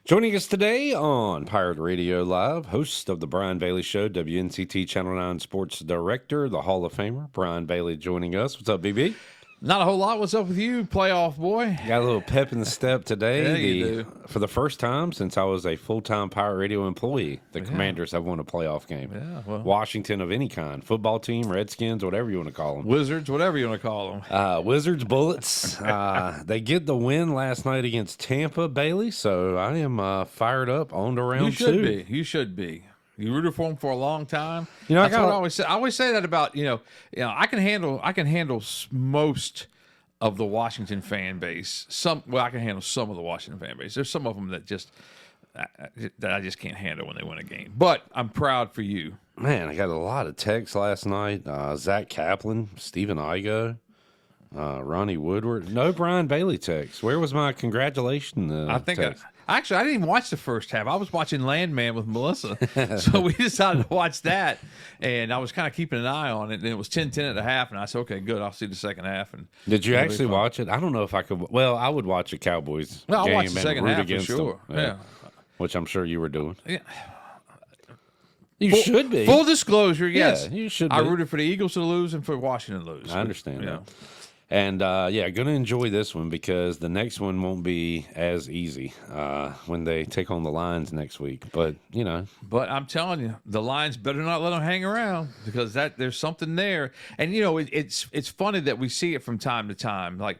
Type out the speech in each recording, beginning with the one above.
Joining us today on Pirate Radio Live, host of the Brian Bailey Show, WNCT Channel 9 Sports Director, the Hall of Famer, Brian Bailey joining us. What's up, BB? Not a whole lot. What's up with you, playoff boy? Got a little pep in the step today. Yeah, you do. For the first time since I was a full-time Pirate Radio employee, the Commanders have won a playoff game. Yeah, well. Washington of any kind, football team, Redskins, whatever you want to call them. Wizards, whatever you want to call them. Wizards, Bullets. They get the win last night against Tampa, Bailey, so I am fired up on to round You should two. be. You should be. You rooted for them for a long time. You know, That's what I always say. I always say that about I can handle most of the Washington fan base. I can handle some of the Washington fan base. There's some of them that I just can't handle when they win a game. But I'm proud for you. Man, I got a lot of texts last night. Zach Kaplan, Stephen Igo, Ronnie Woodward. No Brian Bailey text. Where was my congratulations I think text? Actually, I didn't even watch the first half. I was watching Landman with Melissa. So we decided to watch that, and I was kind of keeping an eye on it, and it was 10-10 at the half, and I said, okay, good, I'll see the second half. And Did you actually watch it? I don't know if I could. Well, I would watch a Cowboys I'll game watch the and second root half for against sure. them. Yeah. Which I'm sure you were doing. Yeah. You should be. Full disclosure, yes. Yeah, you should be. I rooted for the Eagles to lose and for Washington to lose. I understand Yeah. that. And, going to enjoy this one because the next one won't be as easy when they take on the Lions next week. But, But I'm telling you, the Lions better not let them hang around because there's something there. And, it's funny that we see it from time to time. Like,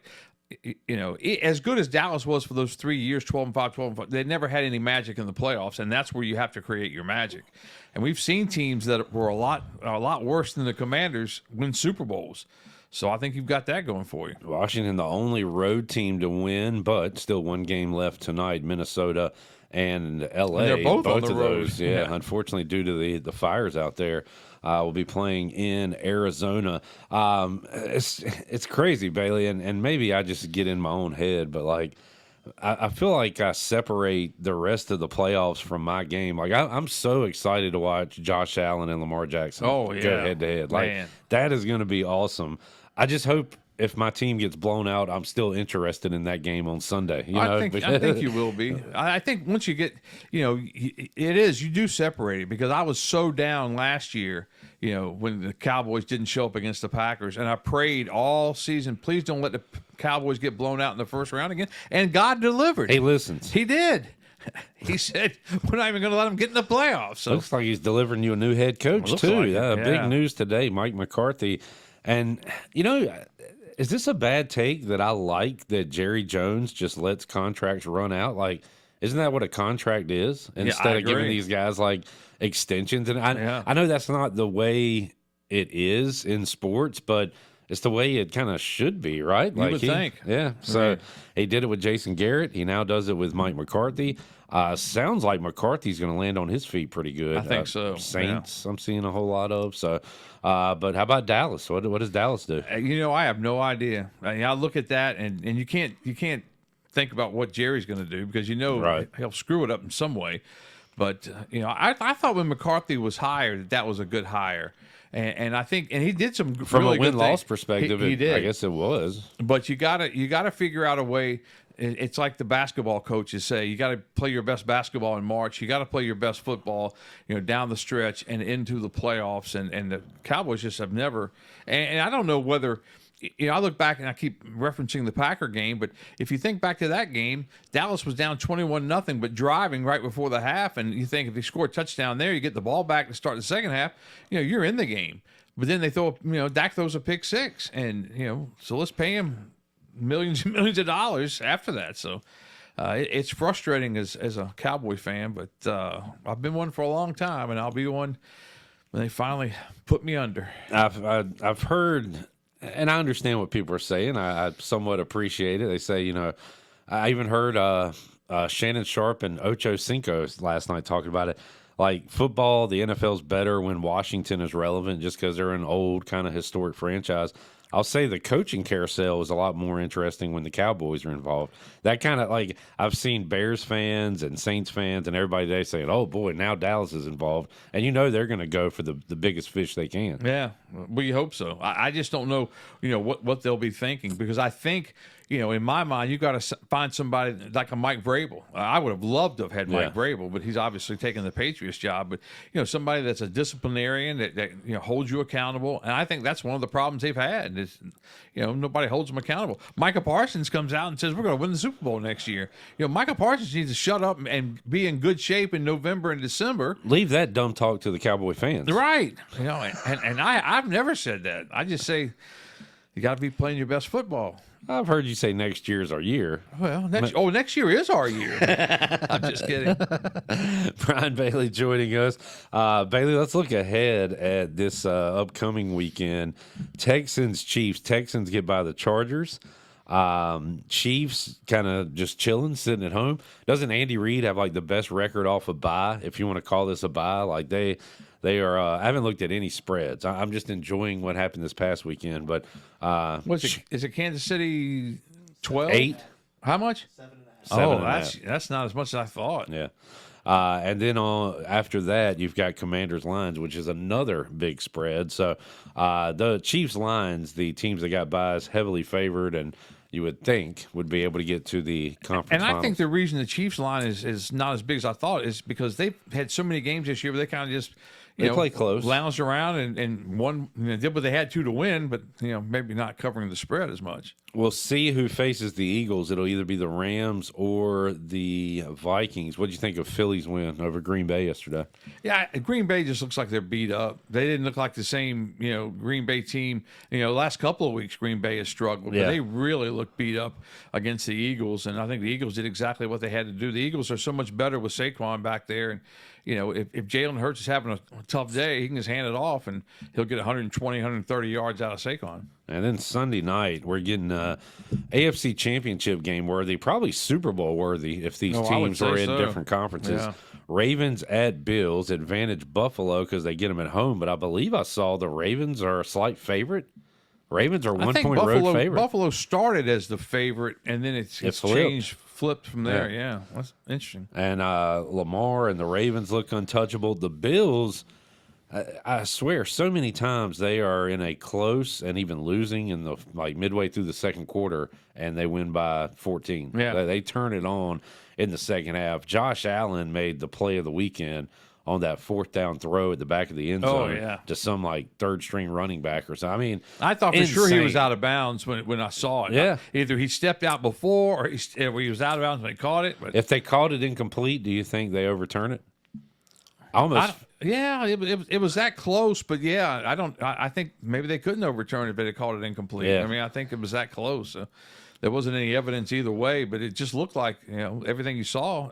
as good as Dallas was for those 3 years, 12-5, 12-5, they never had any magic in the playoffs, and that's where you have to create your magic. And we've seen teams that were a lot worse than the Commanders win Super Bowls. So I think you've got that going for you. Washington, the only road team to win, but still one game left tonight, Minnesota and L.A. And they're both on of the road. those, unfortunately, due to the fires out there, will be playing in Arizona. It's crazy, Bailey, and maybe I just get in my own head, but like I feel like I separate the rest of the playoffs from my game. Like I'm so excited to watch Josh Allen and Lamar Jackson go head to head. Like that is going to be awesome. I just hope if my team gets blown out, I'm still interested in that game on Sunday. I think you will be. I think once you get, you do separate it because I was so down last year, when the Cowboys didn't show up against the Packers. And I prayed all season, please don't let the Cowboys get blown out in the first round again. And God delivered. He listens. He did. He said, we're not even going to let him get in the playoffs. So. Looks like he's delivering you a new head coach, too. Like Big news today, Mike McCarthy. And, is this a bad take that I like that Jerry Jones just lets contracts run out? Like, isn't that what a contract is? Instead of giving these guys, like, extensions. And I know that's not the way it is in sports, but it's the way it kind of should be, right? You would think. Yeah. So he did it with Jason Garrett. He now does it with Mike McCarthy. Sounds like McCarthy's going to land on his feet pretty good. I think so. Saints, I'm seeing a whole lot of. So, but how about Dallas? What does Dallas do? I have no idea. I look at that, and you can't think about what Jerry's going to do because he'll screw it up in some way. But I thought when McCarthy was hired that was a good hire. And I think, and he did some from really a win-loss perspective. He did. I guess it was. But you gotta figure out a way. It's like the basketball coaches say: you got to play your best basketball in March. You got to play your best football, down the stretch and into the playoffs. And the Cowboys just have never. And I don't know whether. I look back and I keep referencing the Packer game, but if you think back to that game, Dallas was down 21-0, but driving right before the half, and you think if they score a touchdown there, you get the ball back to start the second half, you're in the game. But then they Dak throws a pick six, and so let's pay him millions and millions of dollars after that. So it's frustrating as a Cowboy fan, but I've been one for a long time, and I'll be one when they finally put me under. I've heard. And I understand what people are saying. I somewhat appreciate it. They say, I even heard Shannon Sharp and Ocho Cinco last night talking about it. Like football, the NFL's better when Washington is relevant just because they're an old kind of historic franchise. I'll say the coaching carousel is a lot more interesting when the Cowboys are involved. That kind of like I've seen Bears fans and Saints fans and everybody today saying, "Oh boy, now Dallas is involved," and they're going to go for the biggest fish they can. Yeah, we hope so. I just don't know, what they'll be thinking because I think in my mind, you got to find somebody like a Mike Vrabel. I would have loved to have had Mike Vrabel, but he's obviously taken the Patriots job. But somebody that's a disciplinarian that holds you accountable, and I think that's one of the problems they've had. Is nobody holds them accountable. Micah Parsons comes out and says we're going to win the Super Bowl next year. Micah Parsons needs to shut up and be in good shape in November and December. Leave that dumb talk to the Cowboy fans. Right. And I've never said that. I just say you got to be playing your best football. I've heard you say next year's our year. Well, next year is our year. I'm just kidding. Brian Bailey joining us. Bailey, let's look ahead at this upcoming weekend. Texans get by the Chargers. Chiefs kind of just chilling, sitting at home. Doesn't Andy Reid have like the best record off a bye, if you want to call this a bye? Like they are. I haven't looked at any spreads. I'm just enjoying what happened this past weekend. But is it Kansas City 12? 8? How much? 7.5. That's not as much as I thought. Yeah. And then after that, you've got Commanders Lions, which is another big spread. So the Chiefs Lions, the teams that got by, is heavily favored, and you would think would be able to get to the conference And finals. I think the reason the Chiefs line is not as big as I thought is because they've had so many games this year where they kind of just they play close, lounged around and won, did what they had to win, but maybe not covering the spread as much. We'll see who faces the Eagles. It'll either be the Rams or the Vikings. What do you think of Philly's win over Green Bay yesterday? Yeah, Green Bay just looks like they're beat up. They didn't look like the same, Green Bay team. Last couple of weeks, Green Bay has struggled, but they really look beat up against the Eagles. And I think the Eagles did exactly what they had to do. The Eagles are so much better with Saquon back there. And, if Jalen Hurts is having a tough day, he can just hand it off and he'll get 120, 130 yards out of Saquon. And then Sunday night, we're getting AFC Championship game worthy, probably Super Bowl worthy if these teams are in different conferences. Yeah. Ravens at Bills, advantage Buffalo because they get them at home. But I believe I saw the Ravens are a slight favorite. Ravens are 1 point road favorite. Buffalo started as the favorite, and then it's flipped from there. Yeah, that's interesting. And Lamar and the Ravens look untouchable. The Bills, I swear, so many times they are in a close and even losing in the midway through the second quarter, and they win by 14. Yeah, they turn it on in the second half. Josh Allen made the play of the weekend on that fourth down throw at the back of the end zone to some third string running back or something. I mean, I thought for sure he was out of bounds when I saw it. Yeah, either he stepped out before or he was out of bounds when they caught it. But if they called it incomplete, do you think they overturn it? It was that close, but I think maybe they couldn't overturn it, but they called it incomplete. Yeah. I mean, I think it was that close. So there wasn't any evidence either way, but it just looked like everything you saw.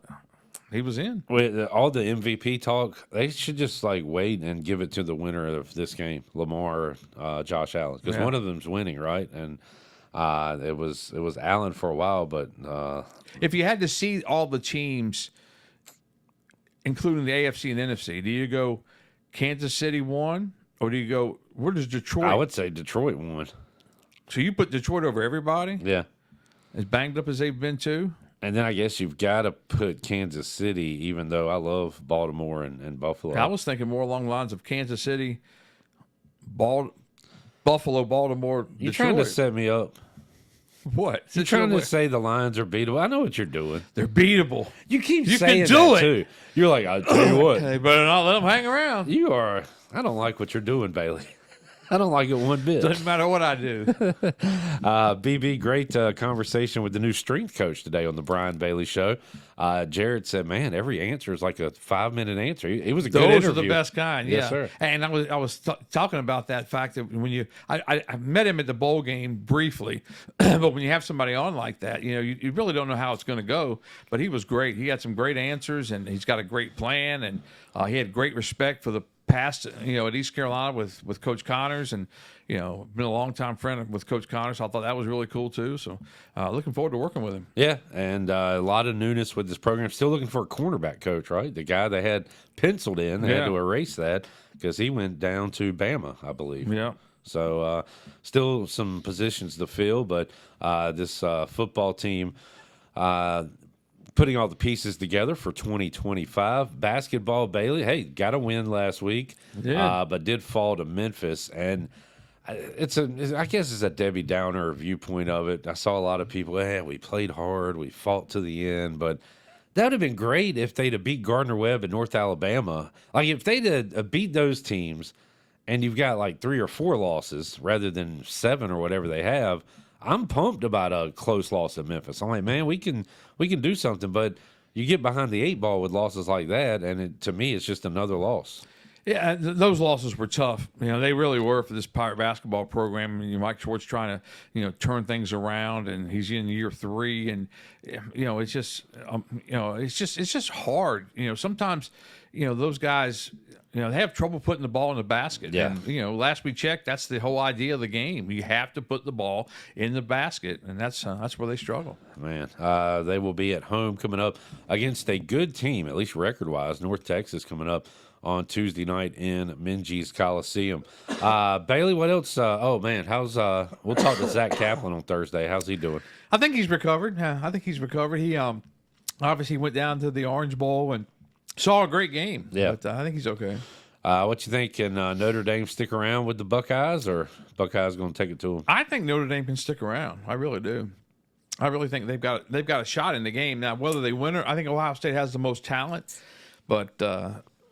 He was in. With all the MVP talk, they should just wait and give it to the winner of this game, Lamar or Josh Allen, because one of them's winning, right? And it was Allen for a while, but if you had to see all the teams, including the AFC and NFC, do you go Kansas City won, or do you go where does Detroit? I would say Detroit won. So you put Detroit over everybody? Yeah, as banged up as they've been too. And then I guess you've got to put Kansas City, even though I love Baltimore and Buffalo. I was thinking more along the lines of Kansas City, Buffalo, Baltimore, Detroit. You're trying to set me up. What? You're trying to say the Lions are beatable. I know what you're doing. They're beatable. You keep saying that too. You're like, I'll tell you what. They better not let them hang around. You are. I don't like what you're doing, Bailey. I don't like it one bit. Doesn't matter what I do. BB, great conversation with the new strength coach today on the Brian Bailey Show. Jared said, man, every answer is like a 5-minute answer. It was a good interview. Those are the best kind, yes, sir. And I was talking about that fact that when I met him at the bowl game briefly, but when you have somebody on like that, you really don't know how it's going to go. But he was great. He had some great answers, and he's got a great plan, and he had great respect for the past, at East Carolina with Coach Connors, and been a long-time friend with Coach Connors. I thought that was really cool too. So looking forward to working with him. Yeah, and a lot of newness with this program. Still looking for a cornerback coach, right? The guy they had penciled in, they had to erase that because he went down to Bama, I believe. Yeah. So still some positions to fill, but this football team putting all the pieces together for 2025. Basketball, Bailey, hey, got a win last week, but did fall to Memphis. And I guess it's a Debbie Downer viewpoint of it. I saw a lot of people, we played hard, we fought to the end, but that would have been great if they'd have beat Gardner Webb and North Alabama. Like if they'd have beat those teams, and you've got like 3 or 4 losses rather than 7 or whatever they have. I'm pumped about a close loss at Memphis. I'm like, man, we can do something, but you get behind the 8 ball with losses like that, and to me, it's just another loss. Yeah, those losses were tough. They really were for this Pirate basketball program. Mike Schwartz trying to, turn things around, and he's in year 3, and it's just, it's just hard. Sometimes, those guys, they have trouble putting the ball in the basket. Yeah. And last we checked, that's the whole idea of the game. You have to put the ball in the basket, and that's where they struggle. Man, they will be at home coming up against a good team, at least record-wise. North Texas coming up on Tuesday night in Minges Coliseum. Bailey, what else? Oh man, we'll talk to Zach Kaplan on Thursday. How's he doing? I think he's recovered. He obviously went down to the Orange Bowl and saw a great game. Yeah. But I think he's okay. What you think? Can Notre Dame stick around with the Buckeyes, or Buckeyes going to take it to them? I think Notre Dame can stick around. I really do. I really think they've got a shot in the game. Now, whether they win or I think Ohio State has the most talent, but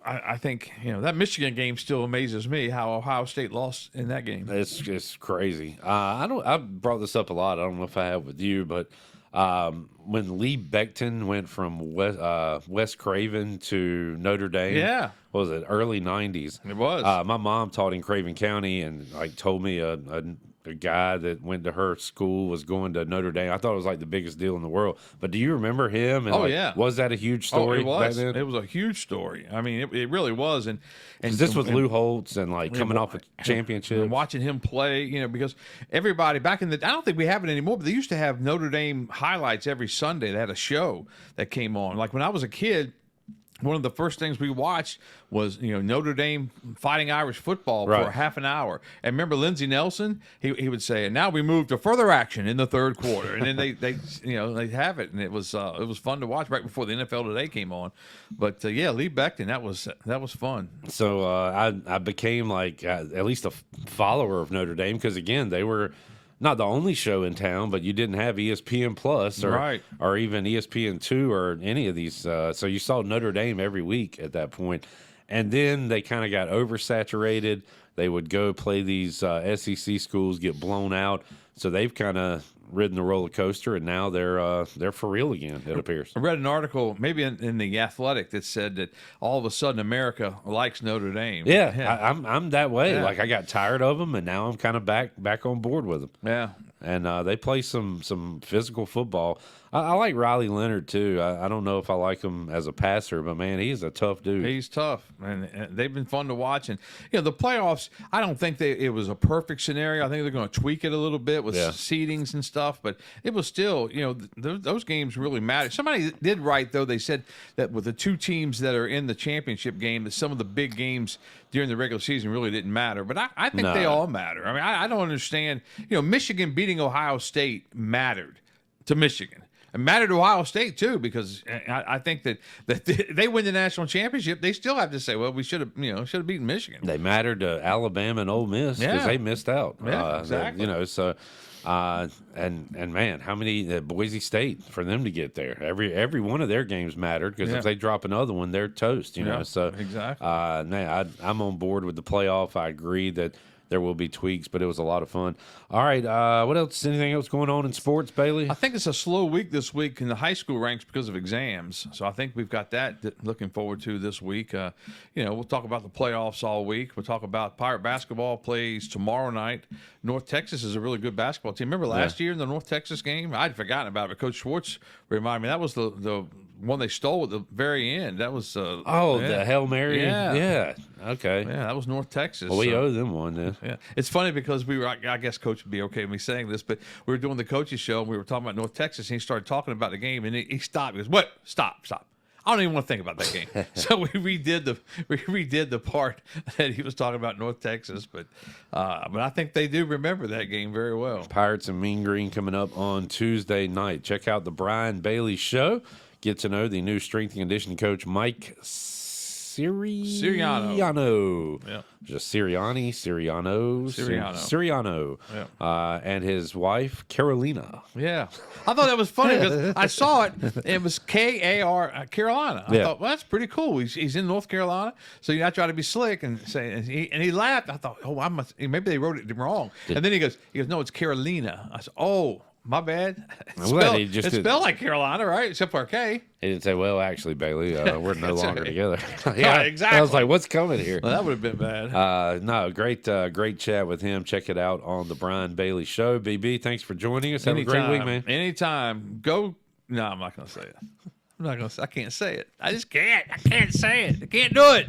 I think that Michigan game still amazes me how Ohio State lost in that game. It's crazy. I brought this up a lot. I don't know if I have with you, but when Lee Becton went from West Craven to Notre Dame, yeah, what was it, early 90s? It was. My mom taught in Craven County, and told me a guy that went to her school was going to Notre Dame. I thought it was like the biggest deal in the world. But do you remember him? And yeah. Was that a huge story? It was. Back then? It was a huge story. I mean, it really was. And this was Lou Holtz and coming off a championship. And watching him play, because everybody back in I don't think we have it anymore, but they used to have Notre Dame highlights every Sunday. They had a show that came on. Like when I was a kid, one of the first things we watched was, Notre Dame fighting Irish football for a half an hour. And remember Lindsey Nelson? He would say, and now we move to further action in the third quarter. And then they have it, and it was fun to watch right before the NFL Today came on. But Lee Becton, that was fun. So I became at least a follower of Notre Dame because again they were not the only show in town, but you didn't have ESPN Plus or even ESPN2 or any of these. So you saw Notre Dame every week at that point. And then they kind of got oversaturated. They would go play these SEC schools, get blown out. So they've kind of ridden the roller coaster, and now they're for real again, it appears. I read an article, maybe in the Athletic, that said that all of a sudden America likes Notre Dame. Yeah. I'm that way. Yeah. I got tired of them, and now I'm kind of back on board with them. Yeah. And they play some physical football. I like Riley Leonard, too. I don't know if I like him as a passer, but, man, he's a tough dude. He's tough, and they've been fun to watch. And, the playoffs, I don't think it was a perfect scenario. I think they're going to tweak it a little bit with seedings and stuff, but it was still, those games really matter. Somebody did write, though, they said that with the 2 teams that are in the championship game, that some of the big games during the regular season really didn't matter. But I think they all matter. I mean, I don't understand. Michigan beating Ohio State mattered to Michigan. It mattered to Ohio State, too, because I think that they win the national championship, they still have to say, well, we should have beaten Michigan. They mattered to Alabama and Ole Miss because they missed out. Yeah, exactly. And man, how many Boise State for them to get there? Every one of their games mattered because if they drop another one, they're toast. So exactly. I'm on board with the playoff. I agree that there will be tweaks, but it was a lot of fun. All right, what else? Anything else going on in sports, Bailey? I think it's a slow week this week in the high school ranks because of exams. So I think we've got that looking forward to this week. We'll talk about the playoffs all week. We'll talk about Pirate basketball plays tomorrow night. North Texas is a really good basketball team. Remember last year in the North Texas game? I'd forgotten about it, but Coach Schwartz reminded me that was the one they stole at the very end. That was the Hail Mary. Yeah. Okay. Yeah, that was North Texas. Well, we owe them one then. Yeah, it's funny because we were. I guess Coach would be okay with me saying this, but we were doing the coaches show and we were talking about North Texas, and he started talking about the game, and he stopped. He goes, "What? Stop! I don't even want to think about that game." So we redid the part that he was talking about North Texas, but I think they do remember that game very well. Pirates and Mean Green coming up on Tuesday night. Check out the Brian Bailey Show. Get to know the new strength and conditioning coach, Mike Siriano. Yeah. Just Siriani, Siriano. Yeah. And his wife, Carolina. Yeah. I thought that was funny because I saw it. It was K-A-R, Carolina. I thought, well, that's pretty cool. He's in North Carolina. So I try to be slick and say, and he laughed. I thought, oh, maybe they wrote it wrong. And then he goes, no, it's Carolina. I said, oh, my bad. It's spelled like Carolina, right? Except for a K. He didn't say, well, actually, Bailey, we're no longer together. Yeah, exactly. I was like, what's coming here? Well, that would have been bad. No, great chat with him. Check it out on the Brian Bailey Show. BB, thanks for joining us. Have a great week, man. Anytime. Go. No, I'm not going to say it. I can't say it. I just can't. I can't say it. I can't do it.